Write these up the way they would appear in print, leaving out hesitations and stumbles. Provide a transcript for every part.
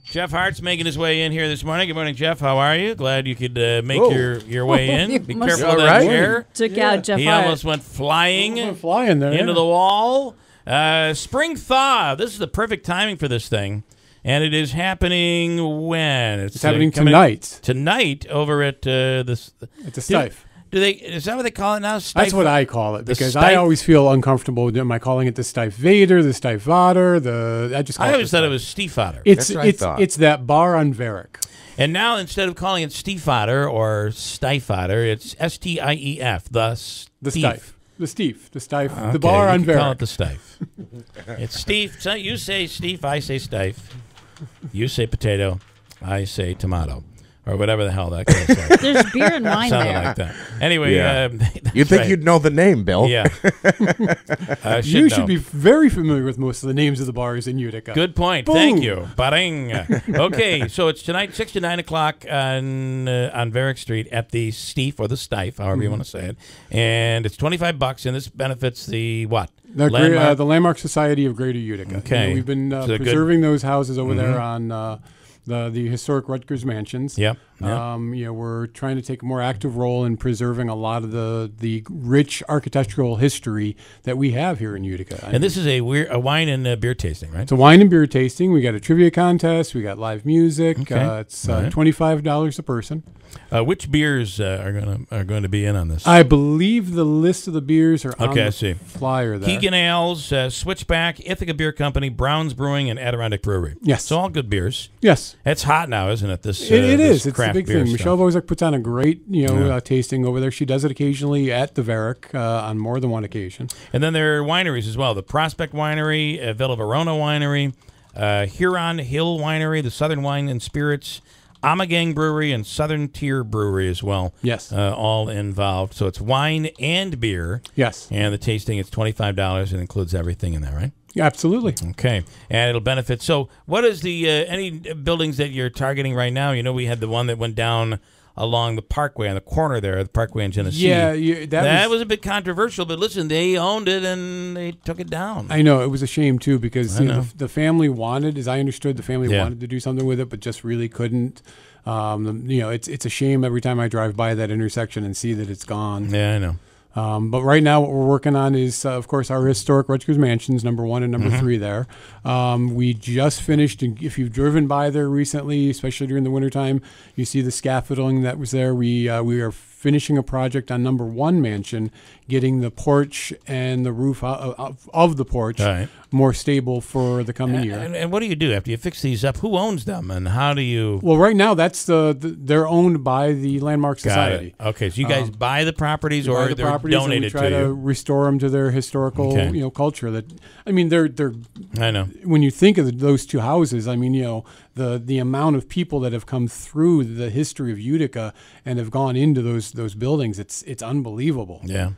Jeff Hart's making his way in here this morning. Good morning, Jeff. How are you? Glad you could make your way in. Be careful of that chair. Took out Jeff He Hart. almost went flying there, into the wall. Spring thaw. This is the perfect timing for this thing. And it is happening when? It's happening tonight. Tonight over at the Stife. Is that what they call it now? Stife? That's what I call it because I always feel uncomfortable. Am I calling it the Stife Vader, the Stife Vader? I always thought it was Stiefvater. It's that bar on Varick. And now instead of calling it Stiefvater or Stiefvater, it's Stief. The Stief. The Stief. The Stife. Okay, the bar on Varick. Call it the Stife. It's Stief. So you say Stief, I say Stife. You say potato, I say tomato. Or whatever the hell that guy said. There's beer and wine Something there. like that. Anyway, you'd think you'd know the name, Bill. Yeah. You should be very familiar with most of the names of the bars in Utica. Good point. Boom. Thank you. Ba-ding. Okay, so it's tonight, 6 to 9 o'clock on Varick Street at the Stief or the Stife, however you want to say it. And it's $25, and this benefits the what? The Landmark Society of Greater Utica. Okay. We've been preserving those houses over there on the historic Rutgers mansions. Yep. We're trying to take a more active role in preserving a lot of the rich architectural history that we have here in Utica. And this is a wine and beer tasting, right? It's a wine and beer tasting. We got a trivia contest. We got live music. Okay. It's $25 a person. Which beers are going to be in on this? I believe the list of the beers are on the flyer there. Keegan Ales, Switchback, Ithaca Beer Company, Brown's Brewing, and Adirondack Brewery. Yes. So all good beers. Yes. It's hot now, isn't it? It is. It's a big thing. Stuff. Michelle Bozak puts on a great tasting over there. She does it occasionally at the Varick on more than one occasion. And then there are wineries as well. The Prospect Winery, Villa Verona Winery, Huron Hill Winery, the Southern Wine and Spirits, Amagang Brewery, and Southern Tier Brewery as well. Yes. All involved. So it's wine and beer. Yes. And the tasting, it's $25. It includes everything in there, right? Absolutely. Okay. And it'll benefit. So what is the any buildings that you're targeting right now? You know, we had the one that went down along the Parkway, on the corner there, the Parkway in Genesee. Yeah, that was a bit controversial, but listen, they owned it and they took it down. I know. It was a shame, too, because the family wanted, as I understood, the family wanted to do something with it, but just really couldn't. It's a shame every time I drive by that intersection and see that it's gone. Yeah, I know. But right now what we're working on is, of course, our historic Rutgers Mansions, number 1 and number 3 there. We just finished, and if you've driven by there recently, especially during the wintertime, you see the scaffolding that was there. We are finishing a project on number 1 mansion, getting the porch and the roof of the porch more stable for the coming year. And what do you do after you fix these up? Who owns them, and how do you? Well, right now they're owned by the Landmark Society. Okay, so you guys buy the properties, or they're donated to you? We try to restore them to their historical, culture. They're. I know. When you think of those two houses, the amount of people that have come through the history of Utica and have gone into those buildings, it's unbelievable. Yeah.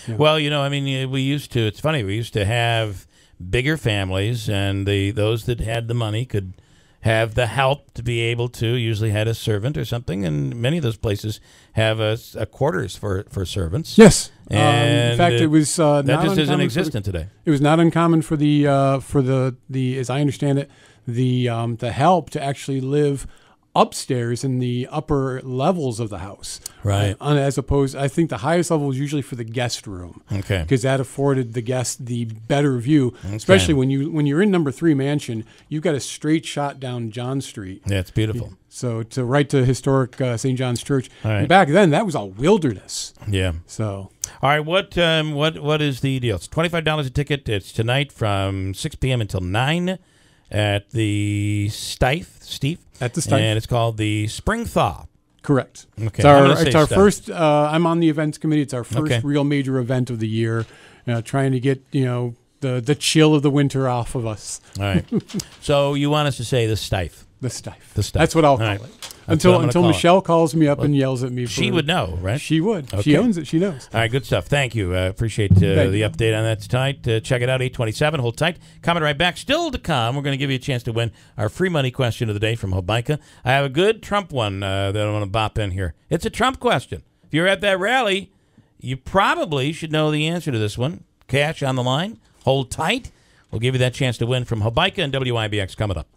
Well, we used to. It's funny. We used to have bigger families, and those that had the money could have the help to be able to. Usually had a servant or something, and many of those places have a quarters for servants. Yes. And in fact, it was that just isn't existent today. It was not uncommon for the as I understand it, the help to actually live upstairs in the upper levels of the house. Right. As opposed, I think the highest level was usually for the guest room. Okay. Because that afforded the guest the better view, especially when you're in number 3 mansion, you've got a straight shot down John Street. Yeah, it's beautiful. So right to historic St. John's Church. Right. Back then, that was a wilderness. Yeah. So. All right, what is the deal? It's $25 a ticket. It's tonight from 6 p.m. until 9 at the Stief. At the Stief. And it's called the Spring Thaw. Correct. Okay. It's our first. I'm on the events committee. It's our first real major event of the year. Trying to get the chill of the winter off of us. All right. So you want us to say the Stief. The Stief. The Stief. That's what I'll call it. Until Michelle calls me up and yells at me. She would know, right? She would. Okay. She owns it. She knows. All right, good stuff. Thank you. Appreciate the update on that tonight. Check it out, 827. Hold tight. Coming right back. Still to come, we're going to give you a chance to win our free money question of the day from Hobica. I have a good Trump one that I want to bop in here. It's a Trump question. If you're at that rally, you probably should know the answer to this one. Cash on the line. Hold tight. We'll give you that chance to win from Hobica and WIBX coming up.